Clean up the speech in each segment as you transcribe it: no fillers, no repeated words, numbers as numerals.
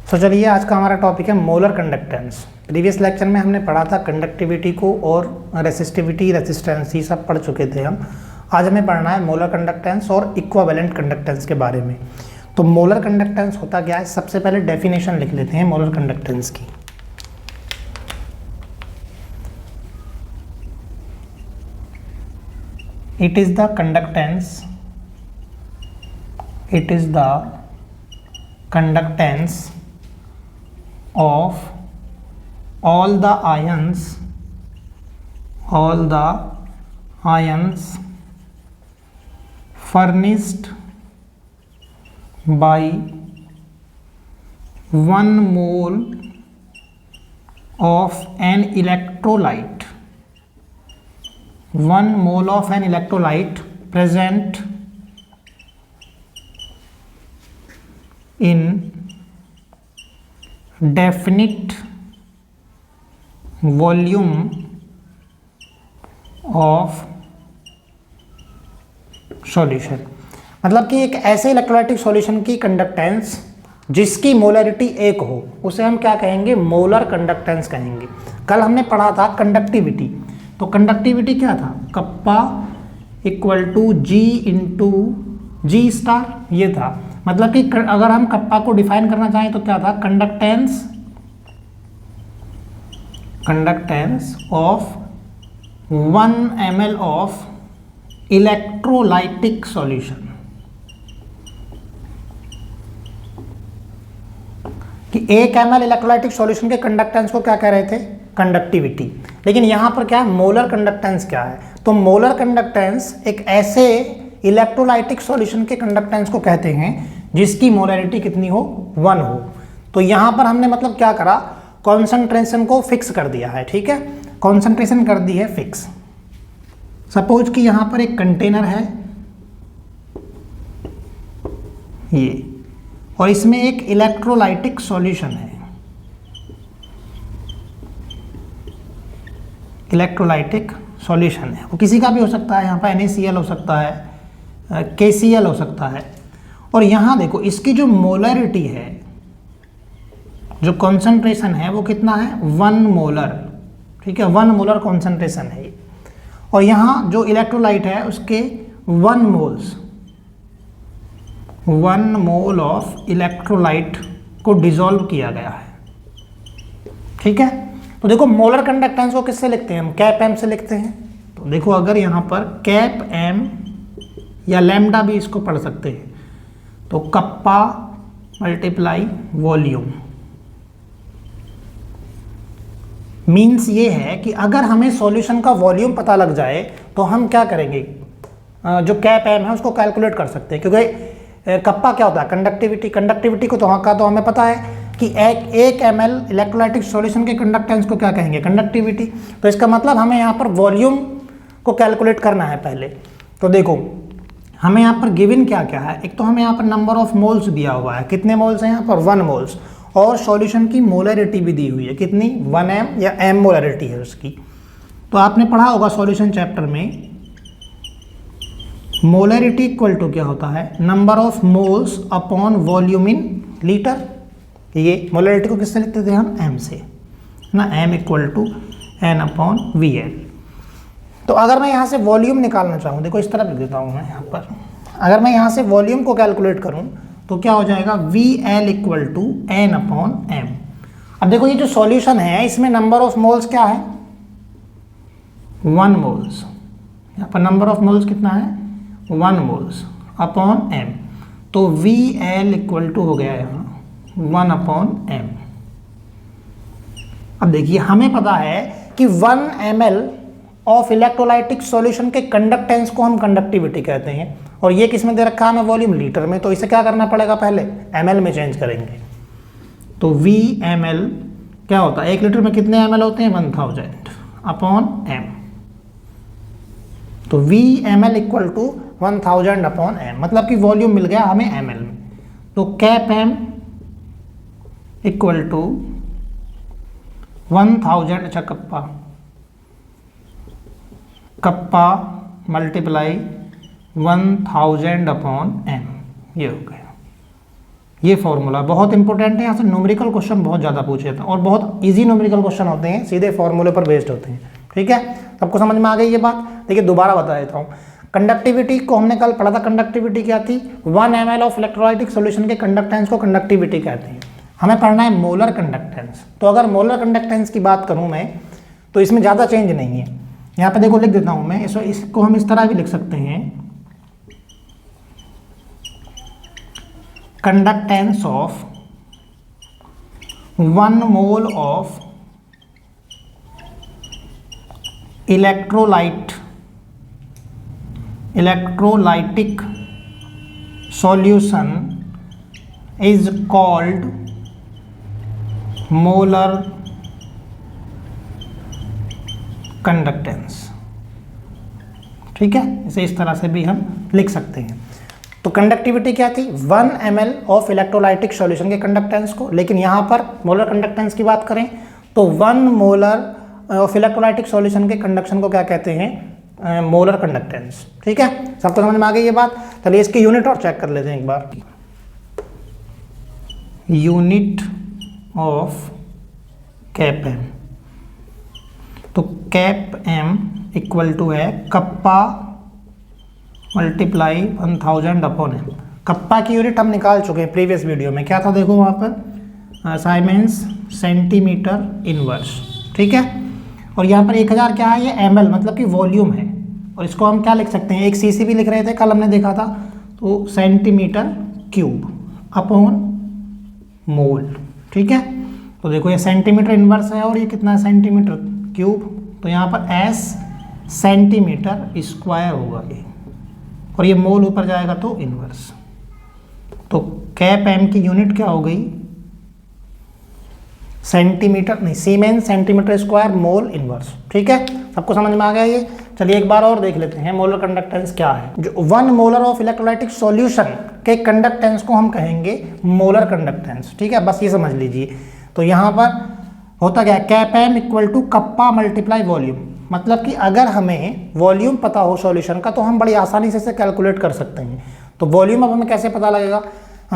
तो चलिए आज का हमारा टॉपिक है मोलर कंडक्टेंस। प्रीवियस लेक्चर में हमने पढ़ा था कंडक्टिविटी को और रेसिस्टिविटी रेजिस्टेंस, ये सब पढ़ चुके थे हम। आज हमें पढ़ना है मोलर कंडक्टेंस और इक्विवेलेंट कंडक्टेंस के बारे में। तो मोलर कंडक्टेंस होता क्या है, सबसे पहले डेफिनेशन लिख लेते हैं मोलर कंडक्टेंस की। It is the conductance of all the ions furnished by 1 mole of an electrolyte, 1 mole of an electrolyte present in definite volume of solution. मतलब कि एक ऐसे इलेक्ट्रोलाइटिक सॉल्यूशन की कंडक्टेंस जिसकी मोलरिटी एक हो, उसे हम क्या कहेंगे, मोलर कंडक्टेंस कहेंगे। कल हमने पढ़ा था कंडक्टिविटी। तो कंडक्टिविटी क्या था, kappa equal to G into G star, ये था। मतलब कि अगर हम कप्पा को डिफाइन करना चाहें तो क्या था, conductance of 1 ml of electrolytic solution. कि 1 ml इलेक्ट्रोलाइटिक सॉल्यूशन के कंडक्टेंस को क्या कह रहे थे, कंडक्टिविटी। लेकिन यहां पर क्या है, मोलर कंडक्टेंस क्या है। तो मोलर कंडक्टेंस एक ऐसे इलेक्ट्रोलाइटिक सॉल्यूशन के कंडक्टेंस को कहते हैं जिसकी मोलरिटी कितनी हो, 1 हो। तो यहां पर हमने मतलब क्या करा, कॉन्सेंट्रेशन को फिक्स कर दिया है। ठीक है, कॉन्सेंट्रेशन कर दी है फिक्स। सपोज कि यहां पर एक कंटेनर है ये, और इसमें एक इलेक्ट्रोलाइटिक सॉल्यूशन है, इलेक्ट्रोलाइटिक सॉल्यूशन है। वो किसी का भी हो सकता है, यहाँ पर NaCl हो सकता है, KCl हो सकता है। और यहाँ देखो इसकी जो मोलरिटी है, जो कॉन्सेंट्रेशन है वो कितना है, 1 मोलर। ठीक है, 1 मोलर कॉन्सेंट्रेशन है। और यहाँ जो इलेक्ट्रोलाइट है उसके 1 मोल ऑफ इलेक्ट्रोलाइट को डिसॉल्व किया गया है। ठीक है, तो देखो मोलर कंडक्टेंस को किससे लिखते हैं हम, कैप एम से लिखते हैं। तो देखो अगर यहाँ पर कैप एम या लैम्डा भी इसको पढ़ सकते हैं, तो कप्पा मल्टीप्लाई वॉल्यूम। मीन्स ये है कि अगर हमें सॉल्यूशन का वॉल्यूम पता लग जाए तो हम क्या करेंगे, जो कैप एम है उसको कैलकुलेट कर सकते हैं। क्योंकि कप्पा क्या होता है, कंडक्टिविटी को तो हमें पता है कि एक ml इलेक्ट्रोलाइटिक सॉल्यूशन के कंडक्टेंस को क्या कहेंगे, कंडक्टिविटी। तो इसका मतलब हमें यहाँ पर वॉल्यूम को कैलकुलेट करना है पहले। तो देखो हमें यहाँ पर गिवन क्या क्या है, एक तो हमें यहाँ पर नंबर ऑफ मोल्स दिया हुआ है, कितने मोल्स हैं यहाँ पर, 1 मोल्स। और सॉल्यूशन की मोलरिटी भी दी हुई है, कितनी, 1 m या m मोलरिटी है उसकी। तो आपने पढ़ा होगा सॉल्यूशन चैप्टर में, मोलरिटी इक्वल टू क्या होता है, number of moles upon volume in litre. ये मोलरिटी को किससे लिखते थे हम, m से ना, m equal to n upon VL। तो अगर मैं यहाँ से वॉल्यूम निकालना चाहूँ, देखो इस तरह लिख देता हूँ मैं यहाँ पर, अगर मैं यहाँ से वॉल्यूम को कैलकुलेट करूँ तो क्या हो जाएगा, VL equal to N upon M। अब देखो ये जो सॉल्यूशन है इसमें नंबर ऑफ मोल्स क्या है, 1 मोल्स। यहाँ पर नंबर ऑफ मोल्स कितना है, 1 मोल्स अपॉन M। तो VL इक्वल टू हो गया यहाँ 1 अपॉन M। अब देखिए हमें पता है कि 1 ml ऑफ इलेक्ट्रोलाइटिक सॉल्यूशन के कंडक्टेंस को हम कंडक्टिविटी कहते हैं। और ये किस में दे रखा है हमें, वॉल्यूम लीटर में। तो इसे क्या करना पड़ेगा, पहले ml में चेंज करेंगे। तो VmL क्या होता है, 1 लीटर में कितने ml होते हैं, 1000 अपॉन m। तो VmL equal to 1000 upon m, मतलब कि वॉल्यूम मिल गया हमें ml में। तो कैप m इक्वल टू 1000, अच्छा कप्पा मल्टीप्लाई 1000 अपॉन m, ये हो गया। ये फॉर्मूला बहुत इंपॉर्टेंट है, यहाँ से न्यूमेरिकल क्वेश्चन बहुत ज़्यादा पूछे जाते हैं और बहुत इजी न्यूमेरिकल क्वेश्चन होते हैं, सीधे फॉर्मूले पर बेस्ड होते हैं। ठीक है, सबको समझ में आ गई ये बात। देखिए दोबारा बता देता हूँ, कंडक्टिविटी को हमने कल पढ़ा था, कंडक्टिविटी क्या थी, 1 ml ऑफ इलेक्ट्रोलाइटिक सोल्यूशन के कंडक्टेंस को कंडक्टिविटी कहते हैं। हमें पढ़ना है मोलर कंडक्टेंस। तो अगर मोलर कंडक्टेंस की बात करूँ मैं, तो इसमें ज़्यादा चेंज नहीं है। यहाँ पे देखो लिख देता हूँ मैं, इसको हम इस तरह भी लिख सकते हैं, conductance of 1 mole of electrolytic solution is called molar conductance. ठीक है, इसे इस तरह से भी हम लिख सकते हैं। तो कंडक्टिविटी क्या थी, 1 ml ऑफ इलेक्ट्रोलाइटिक सॉल्यूशन के कंडक्टेंस को, लेकिन यहाँ पर मोलर कंडक्टेंस की बात करें तो 1 मोलर ऑफ इलेक्ट्रोलाइटिक सॉल्यूशन के कंडक्शन को क्या कहते हैं, मोलर कंडक्टेंस। ठीक है, सबको समझ में आ गई ये बात। चलिए इसकी यूनिट और चेक कर लेते हैं एक बार। यूनिट ऑफ कैप एम, तो कैप एम इक्वल टू है kappa multiply 1000 upon M. Kappa की यूनिट हम निकाल चुके हैं प्रीवियस वीडियो में, क्या था देखो वहाँ पर, साइमेंस सेंटीमीटर इनवर्स। ठीक है, और यहाँ पर 1000 क्या है, ये ml मतलब कि वॉल्यूम है, और इसको हम क्या लिख सकते हैं, एक सीसी भी लिख रहे थे कल हमने देखा था, तो सेंटीमीटर क्यूब अपॉन मोल। ठीक है, तो देखो ये सेंटीमीटर इनवर्स है और ये कितना है, सेंटीमीटर क्यूब, तो यहाँ पर s सेंटीमीटर स्क्वायर होगा ये, और ये मोल ऊपर जाएगा तो इनवर्स। तो कैप एम की यूनिट क्या हो गई, सेंटीमीटर नहीं, siemens centimetre square mole inverse. ठीक है, सबको समझ में आ गया ये। चलिए एक बार और देख लेते हैं मोलर कंडक्टेंस क्या है। जो 1 मोलर ऑफ इलेक्ट्रोलाइटिक सॉल्यूशन के कंडक्टेंस को हम कहेंगे मोलर कंडक्टेंस। ठीक है, बस ये समझ लीजिए। तो यहाँ पर होता क्या है, cap M equal to kappa multiply volume, मतलब कि अगर हमें वॉल्यूम पता हो सॉल्यूशन का तो हम बड़ी आसानी से इसे कैलकुलेट कर सकते हैं। तो वॉल्यूम अब हमें कैसे पता लगेगा,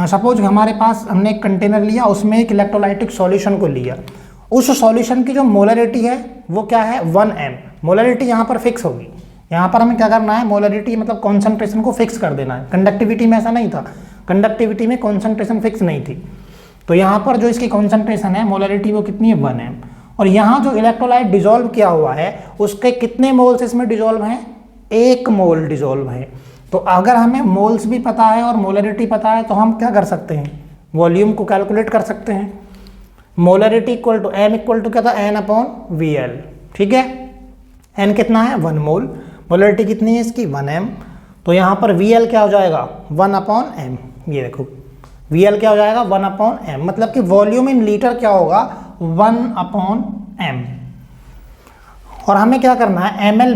सपोज हमारे पास हमने एक कंटेनर लिया, उसमें एक इलेक्ट्रोलाइटिक सॉल्यूशन को लिया, उस सॉल्यूशन की जो मोलरिटी है वो क्या है, 1 m। मोलरिटी यहाँ पर फिक्स होगी, यहाँ पर हमें क्या करना है, मोलरिटी मतलब कॉन्सेंट्रेशन को फिक्स कर देना है। कंडक्टिविटी में ऐसा नहीं था, कंडक्टिविटी में कॉन्सेंट्रेशन फिक्स नहीं थी, तो यहाँ पर जो इसकी कॉन्सेंट्रेशन है मोलरिटी वो कितनी है, 1 m। और यहाँ जो इलेक्ट्रोलाइट डिजोल्व किया हुआ है उसके कितने मोल्स इसमें डिजोल्व हैं, 1 मोल डिजोल्व है। तो अगर हमें मोल्स भी पता है और मोलरिटी पता है तो हम क्या कर सकते हैं, वॉल्यूम को कैलकुलेट कर सकते हैं। Molarity equal to M equal to क्या था, n अपॉन VL। ठीक है, n कितना है, 1 मोल, मोलरिटी कितनी है इसकी, 1 m। तो यहाँ पर VL क्या हो जाएगा, 1 अपॉन m। ये देखो VL क्या हो जाएगा, 1 अपॉन m, मतलब कि वॉल्यूम इन लीटर क्या होगा, 1 अपॉन m। और हमें क्या करना है, ml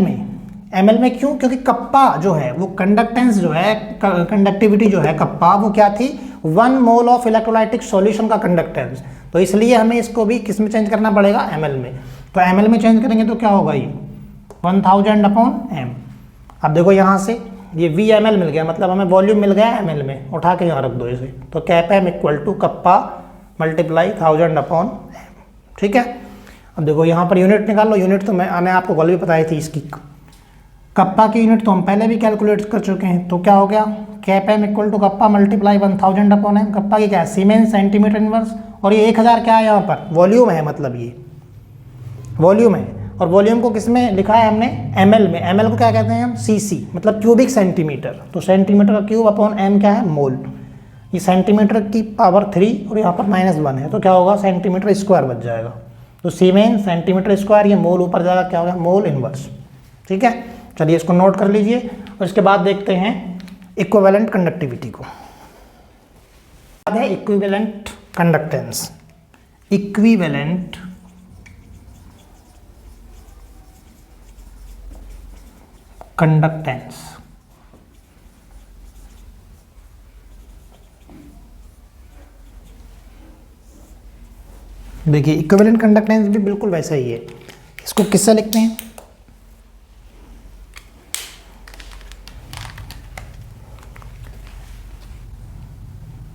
में क्यों, क्योंकि कप्पा जो है वो कंडक्टेंस जो है, कंडक्टिविटी जो है कप्पा, वो क्या थी, 1 मोल ऑफ इलेक्ट्रोलाइटिक सॉल्यूशन का कंडक्टेंस। तो इसलिए हमें इसको भी किस में चेंज करना पड़ेगा, ml में। तो ml में चेंज करेंगे तो क्या होगा, ये 1000 अपॉन m। अब देखो यहाँ से ये VML मिल गया, मतलब हमें वॉल्यूम मिल गया ml में, उठा के यहाँ रख दो इसे, तो cap m equal to kappa multiply 1000 upon m। ठीक है, अब देखो यहाँ पर यूनिट निकाल लो। यूनिट तो मैंने आपको कल भी बताई थी इसकी, कप्पा की यूनिट तो हम पहले भी कैलकुलेट कर चुके हैं। तो क्या हो गया, cap M equal to kappa multiply 1000 upon M. Kappa की क्या है, सीमेंस सेंटीमीटर इनवर्स, और ये 1000 क्या है, यहाँ पर वॉल्यूम है, मतलब ये वॉल्यूम है। और वॉल्यूम को किस में लिखा है हमने, ml में। ml को क्या कहते हैं हम, cc, मतलब क्यूबिक सेंटीमीटर। तो सेंटीमीटर का क्यूब अपॉन m क्या है, मोल। ये सेंटीमीटर की पावर 3 और यहाँ पर -1 है, तो क्या होगा, सेंटीमीटर स्क्वायर बच जाएगा। तो सीमेंस सेंटीमीटर स्क्वायर, ये मोल ऊपर जाएगा, क्या होगा, मोल इनवर्स। ठीक है, चलिए इसको नोट कर लीजिए और इसके बाद देखते हैं इक्विवेलेंट कंडक्टिविटी को। बाद है इक्विवेलेंट कंडक्टेंस। इक्विवेलेंट कंडक्टेंस, देखिए इक्विवेलेंट कंडक्टेंस भी बिल्कुल वैसा ही है। इसको किससे लिखते हैं,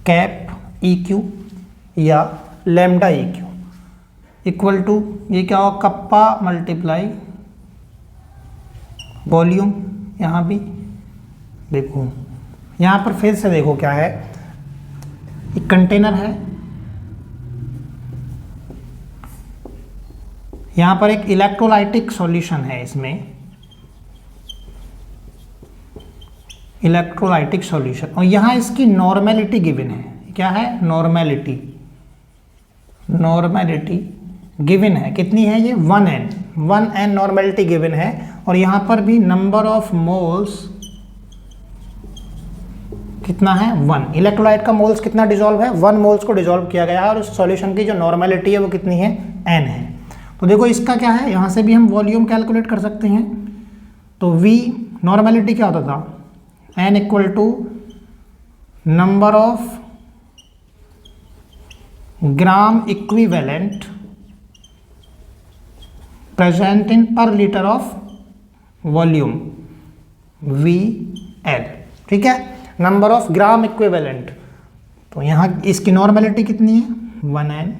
कैप ई क्यू या lambda E Q equal to ये क्या होगा, कप्पा मल्टीप्लाई वॉल्यूम। यहाँ भी देखो, यहाँ पर फिर से देखो क्या है, एक कंटेनर है, यहाँ पर एक इलेक्ट्रोलाइटिक सॉल्यूशन है, इसमें इलेक्ट्रोलाइटिक सॉल्यूशन, और यहाँ इसकी नॉर्मेलिटी गिवन है। क्या है, नॉर्मेलिटी, नॉर्मेलिटी गिवन है, कितनी है ये, 1n नॉर्मेलिटी गिवन है। और यहाँ पर भी नंबर ऑफ मोल्स कितना है, 1। इलेक्ट्रोलाइट का मोल्स कितना डिसॉल्व है, 1 मोल्स को डिसॉल्व किया गया है, और उस सॉल्यूशन की जो नॉर्मेलिटी है वो कितनी है, n है। तो देखो इसका क्या है, यहाँ से भी हम वॉल्यूम कैलकुलेट कर सकते हैं। तो v नॉर्मेलिटी क्या होता था, n equal to number of gram equivalent present in per litre of volume, VL, ठीक है, नंबर ऑफ ग्राम इक्विवेलेंट। तो यहाँ इसकी नॉर्मेलिटी कितनी है, 1n,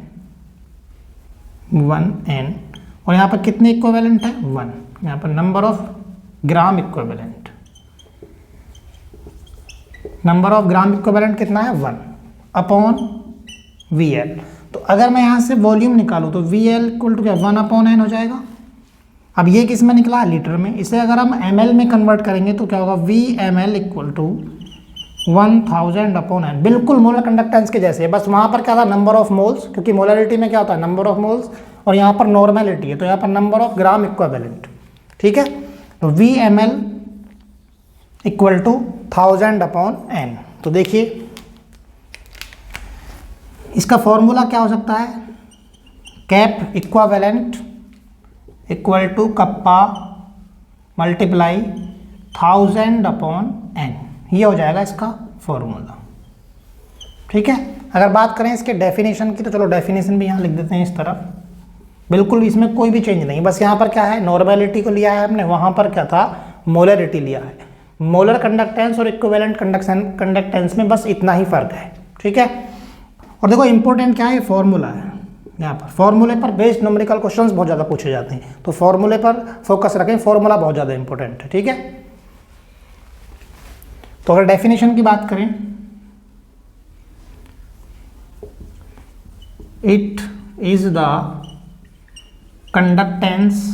और यहाँ पर कितने इक्विवेलेंट है, 1। यहाँ पर number of gram equivalent, number of gram equivalent कितना है, 1 अपॉन VL। तो अगर मैं यहाँ से वॉल्यूम निकालूँ तो VL इक्वल टू क्या, 1/n हो जाएगा। अब ये किस में निकला, लीटर में। इसे अगर हम ml में कन्वर्ट करेंगे तो क्या होगा, VML इक्वल टू 1000/n, बिल्कुल मोलर कंडक्टेंस के जैसे है। बस वहाँ पर क्या था, नंबर ऑफ मोल्स, क्योंकि मोलरिटी में क्या होता है, नंबर ऑफ मोल्स, और यहाँ पर नॉर्मेलिटी है, तो यहाँ पर नंबर ऑफ ग्राम इक्विवेलेंट, ठीक है। तो VML इक्वल टू 1000/n। तो देखिए इसका फॉर्मूला क्या हो सकता है, cap equivalent equal to kappa multiply 1000/n, ये हो जाएगा इसका फॉर्मूला, ठीक है। अगर बात करें इसके डेफिनेशन की, तो चलो डेफिनेशन भी यहाँ लिख देते हैं इस तरफ। बिल्कुल इसमें कोई भी चेंज नहीं, बस यहाँ पर क्या है, नॉर्मेलिटी को लिया है हमने, वहाँ पर क्या था, मोलरिटी लिया है। मोलर कंडक्टेंस और इक्विवेलेंट कंडक्टेंस में बस इतना ही फर्क है, ठीक है। और देखो इंपॉर्टेंट क्या है, फॉर्मूला है। यहाँ पर फॉर्मूले पर बेस्ड न्यूमेरिकल क्वेश्चंस बहुत ज़्यादा पूछे जाते हैं, तो फॉर्मूले पर फोकस रखें, फॉर्मूला बहुत ज़्यादा इंपॉर्टेंट है, ठीक है। तो अगर डेफिनेशन की बात करें, it is the conductance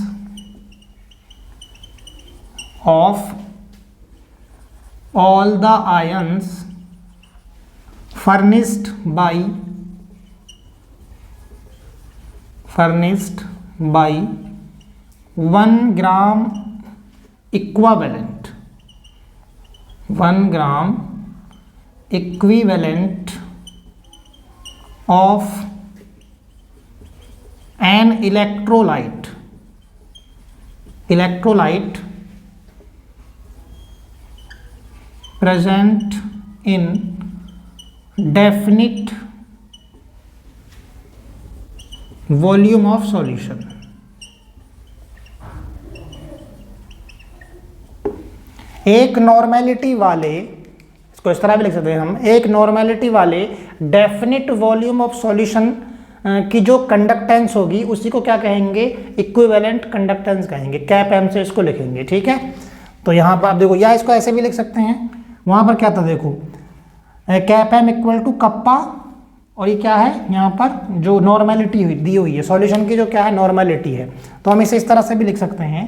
of all the ions furnished by 1 gram equivalent, 1 gram equivalent of an electrolyte present in definite volume of solution। एक नॉर्मेलिटी वाले, इसको इस तरह भी लिख सकते हैं हम, एक नॉर्मेलिटी वाले डेफिनिट वॉल्यूम ऑफ सॉल्यूशन की जो कंडक्टेंस होगी उसी को क्या कहेंगे, इक्विवेलेंट कंडक्टेंस कहेंगे, कैप एम से इसको लिखेंगे, ठीक है। तो यहाँ पर आप देखो, या इसको ऐसे भी लिख सकते हैं, वहाँ पर क्या था देखो, cap M equal to kappa, और ये क्या है, यहाँ पर जो नॉर्मेलिटी दी हुई है सॉल्यूशन की, जो क्या है, नॉर्मेलिटी है। तो हम इसे इस तरह से भी लिख सकते हैं,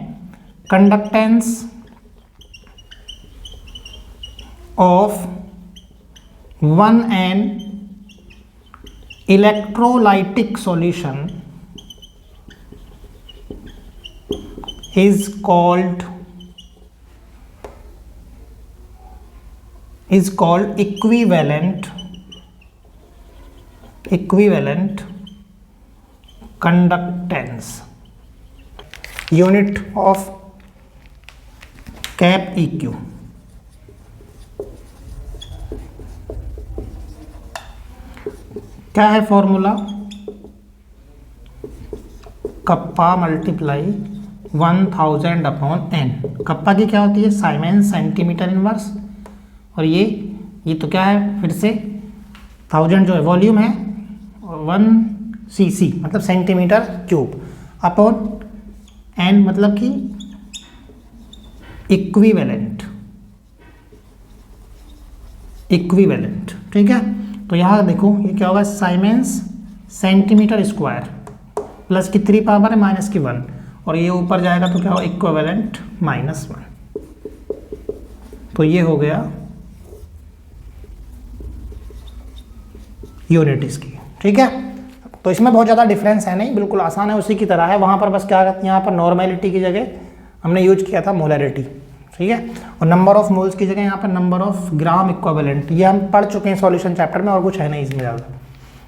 conductance of 1n electrolytic solution is called equivalent conductance, unit of cap EQ। क्या है formula, kappa multiply 1000/n। Kappa की क्या होती है, साइमेंस सेंटीमीटर इनवर्स, और ये तो क्या है फिर से 1000 जो है वॉल्यूम है 1 cc मतलब सेंटीमीटर क्यूब अपॉन n मतलब कि इक्विवेलेंट, ठीक है। तो यहाँ देखो ये क्या होगा, साइमेंस सेंटीमीटर स्क्वायर प्लस की 3 पावर है माइनस की 1 और ये ऊपर जाएगा तो क्या होगा इक्विवेलेंट -1। तो ये हो गया यूनिट इसकी, ठीक है। तो इसमें बहुत ज़्यादा डिफरेंस है नहीं, बिल्कुल आसान है, उसी की तरह है। वहाँ पर बस क्या कहते हैं, यहाँ पर नॉर्मेलिटी की जगह हमने यूज किया था मोलैरिटी, ठीक है। और नंबर ऑफ मोल्स की जगह यहाँ पर नंबर ऑफ ग्राम इक्विवेलेंट, ये हम पढ़ चुके हैं सॉल्यूशन चैप्टर में और कुछ है नहीं इसमें ज़्यादा।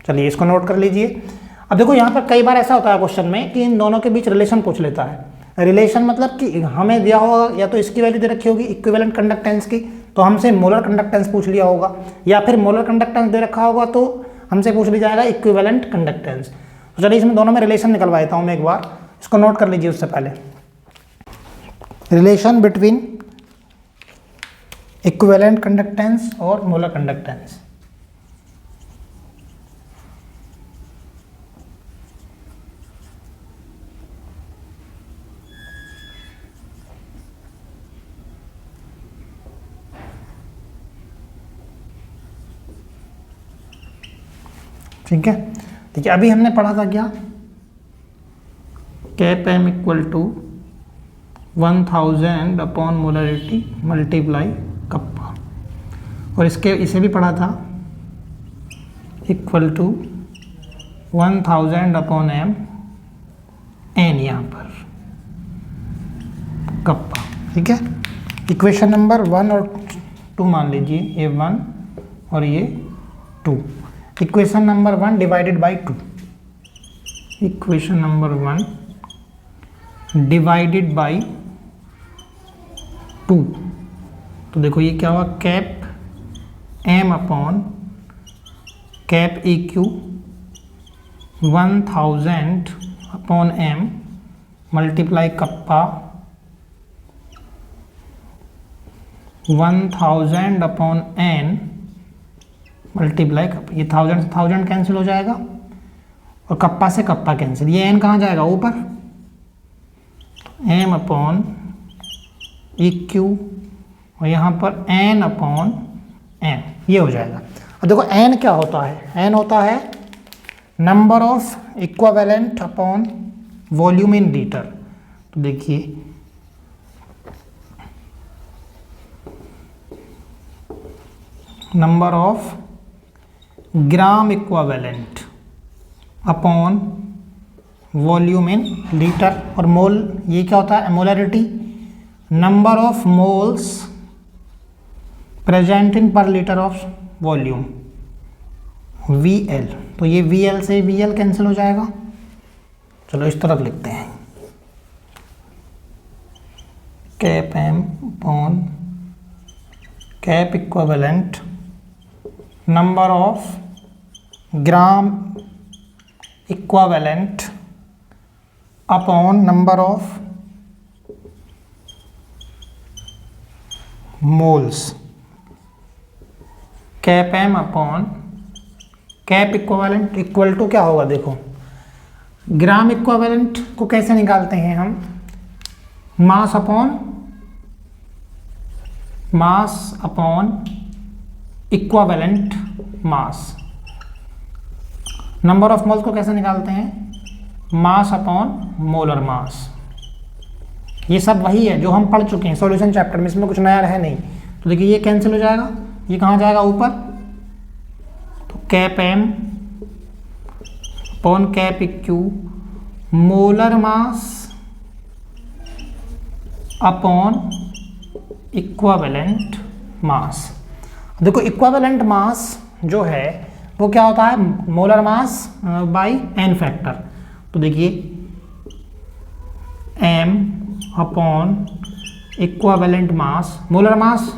चलिए इसको नोट कर लीजिए। अब देखो यहाँ पर कई बार ऐसा होता है क्वेश्चन में कि इन दोनों के बीच रिलेशन पूछ लेता है। रिलेशन मतलब कि हमें दिया होगा या तो इसकी वैल्यू दे रखी होगी इक्विवेलेंट कंडक्टेंस की, तो हमसे मोलर कंडक्टेंस पूछ लिया होगा, या फिर मोलर कंडक्टेंस दे रखा होगा तो हमसे पूछ लिया जाएगा इक्विवेलेंट कंडक्टेंस। तो चलिए इसमें दोनों में रिलेशन निकलवा देता हूँ मैं एक बार, इसको नोट कर लीजिए। उससे पहले रिलेशन बिटवीन इक्विवेलेंट कंडक्टेंस और मोलर कंडक्टेंस। ठीक है, देखिए अभी हमने पढ़ा था क्या, cap M equal to 1000 upon molarity multiply kappa, और इसे भी पढ़ा था equal to 1000 upon M N यहाँ पर कप्पा, ठीक है। इक्वेशन नंबर 1 और 2 मान लीजिए, ये 1 और ये 2। Equation number 1 divided by 2, equation number 1 divided by 2। तो देखो ये क्या हुआ, cap M upon cap E Q 1000 upon M multiply kappa 1000 upon N multiply kappa. ये 1000 से 1000 कैंसिल हो जाएगा और कप्पा से कप्पा कैंसिल, ये एन कहाँ जाएगा ऊपर, एम अपॉन ई क्यू और यहाँ पर एन अपॉन एन, ये हो जाएगा। अब देखो एन क्या होता है, एन होता है number of equivalent upon volume in litre. तो देखिए number of gram equivalent upon volume in litre, और मोल ये क्या होता है molarity, number of moles present in per litre of volume VL। तो ये VL से VL कैंसिल हो जाएगा। चलो इस तरफ लिखते हैं, cap M upon cap equivalent number of gram equivalent upon number of moles, cap M upon cap equivalent equal to क्या होगा, देखो ग्राम इक्विवेलेंट को कैसे निकालते हैं हम, मास upon equivalent mass. Number of moles को कैसे निकालते हैं, मास अपॉन मोलर मास। ये सब वही है जो हम पढ़ चुके हैं सॉल्यूशन चैप्टर में, इसमें कुछ नया है नहीं। तो देखिए ये कैंसिल हो जाएगा, ये कहाँ जाएगा ऊपर, तो cap M upon cap Q molar mass upon equivalent mass. देखो इक्विवेलेंट मास जो है वो क्या होता है, molar mass by N factor. तो देखिए M upon equivalent mass, molar mass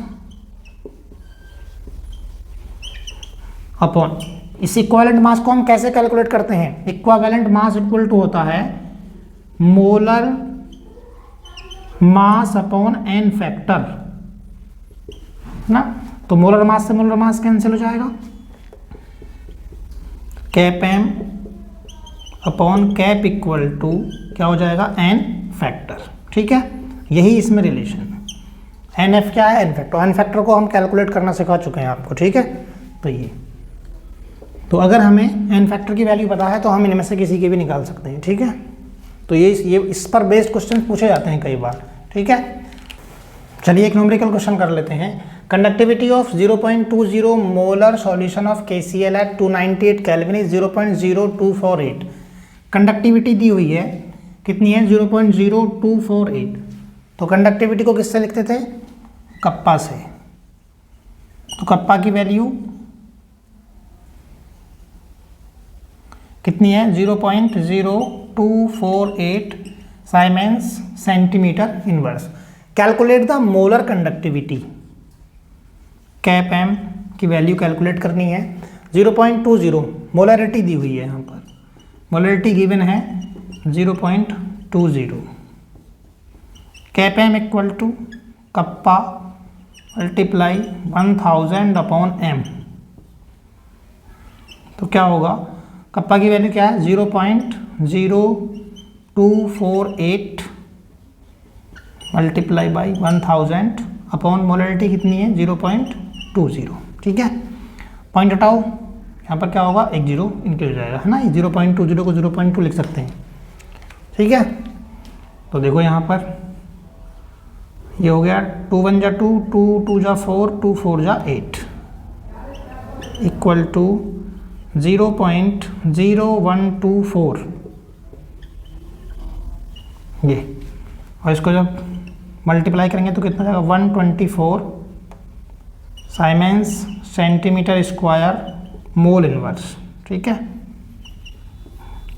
upon, इस इक्विवेलेंट मास को हम कैसे कैलकुलेट करते हैं, इक्विवेलेंट मास इक्वल टू होता है molar mass upon N factor ना। तो मोलर मास से मोलर मास कैंसिल हो जाएगा, cap M upon cap equal to क्या हो जाएगा, एन फैक्टर। ठीक है, यही इसमें रिलेशन। एन एफ क्या है, एन फैक्टर। एन फैक्टर को हम कैलकुलेट करना सिखा चुके हैं आपको। ठीक है, तो ये, तो अगर हमें एन फैक्टर की वैल्यू पता है तो हम इनमें से किसी की भी निकाल सकते हैं। ठीक है, तो ये इस पर बेस्ड क्वेश्चन पूछे जाते हैं कई बार। ठीक है, चलिए एक न्यूमेरिकल क्वेश्चन कर लेते हैं। Conductivity of 0.20 molar solution of KCl at 298 kelvin is 0.0248। Conductivity दी हुई है, कितनी है, 0.0248। तो कंडक्टिविटी को किससे लिखते थे, कप्पा से। तो कप्पा की वैल्यू कितनी है, 0.0248 siemens centimetre inverse. Calculate the molar conductivity. Cap M की वैल्यू कैलकुलेट करनी है। 0.20 मोलरिटी दी हुई है, यहाँ पर मोलरिटी गिवन है 0.20। Cap M equal to kappa multiply 1000 upon M. तो क्या होगा, कप्पा की वैल्यू क्या है, 0.0248 मल्टीप्लाई बाई 1000 अपॉन मोलरिटी कितनी है, 0.20। ठीक है, पॉइंट हटाओ, यहाँ पर क्या होगा, एक जीरो इंक्रीज हो जाएगा, है ना। 0.20 को 0.2 लिख सकते हैं। ठीक है, तो देखो यहाँ पर ये हो गया 2 1 जा 2, 2 2 जा 4, 2 4 जा 8 इक्वल टू 0.0124 ये, और इसको जब मल्टीप्लाई करेंगे तो कितना जाएगा, 124 साइमेंस सेंटीमीटर स्क्वायर मोल इनवर्स। ठीक है,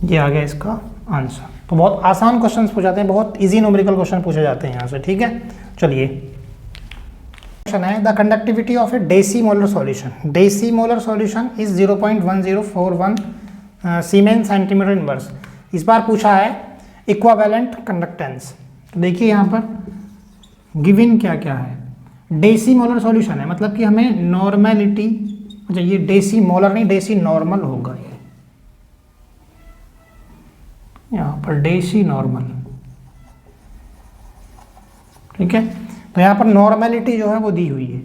ये आ गया इसका आंसर। तो बहुत आसान क्वेश्चंस पूछे जाते हैं, बहुत इजी न्यूमेरिकल क्वेश्चन पूछे जाते हैं यहाँ से। ठीक है, चलिए क्वेश्चन है, the conductivity of a decimolar solution. Decimolar solution is 0.1041 siemens centimetre inverse. इस बार पूछा है इक्वावेलेंट कंडक्टेंस। तो देखिए यहाँ पर गिवन क्या क्या है, डेसीमोलर सॉल्यूशन है, मतलब कि हमें नॉर्मेलिटी, अच्छा ये डेसीमोलर नहीं, डेसी नॉर्मल होगा ये, यहाँ पर डेसी नॉर्मल। ठीक है, तो यहाँ पर नॉर्मेलिटी जो है वो दी हुई है,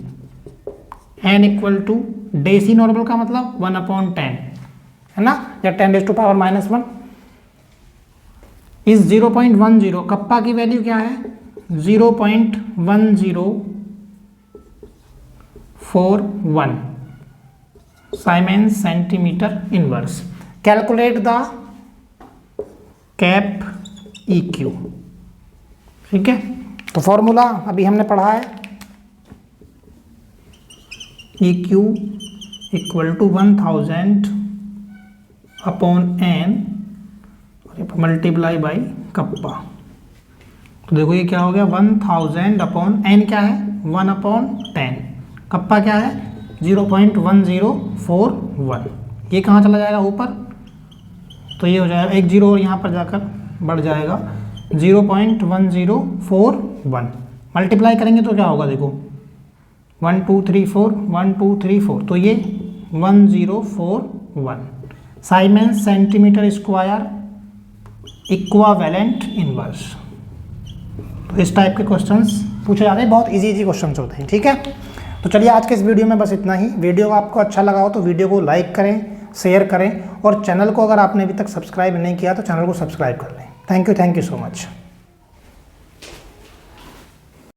n equal to deci normal का मतलब 1/10 है ना, या 10⁻⁻1 इस 0.10। कप्पा की वैल्यू क्या है, 0.1041 siemens centimetre inverse. Calculate the cap EQ। ठीक है, तो फॉर्मूला अभी हमने पढ़ा है, EQ equal to 1000 upon n multiply by kappa. तो देखो ये क्या हो गया, 1000 अपॉन n क्या है, 1/10, कप्पा क्या है 0.1041। ये कहाँ चला जाएगा ऊपर, तो ये हो जाएगा एक जीरो और यहाँ पर जाकर बढ़ जाएगा 0.1041। मल्टीप्लाई करेंगे तो क्या होगा, देखो 1 2 3 4 1 2 3 4, तो ये 1041 साइमेंस सेंटीमीटर स्क्वायर इक्वावेलेंट इनवर्स। तो इस टाइप के क्वेश्चंस पूछे जाते हैं, बहुत इजी क्वेश्चंस होते हैं। ठीक है, तो चलिए आज के इस वीडियो में बस इतना ही। वीडियो आपको अच्छा लगा हो तो वीडियो को लाइक करें, शेयर करें, और चैनल को अगर आपने अभी तक सब्सक्राइब नहीं किया तो चैनल को सब्सक्राइब कर लें। Thank you so much.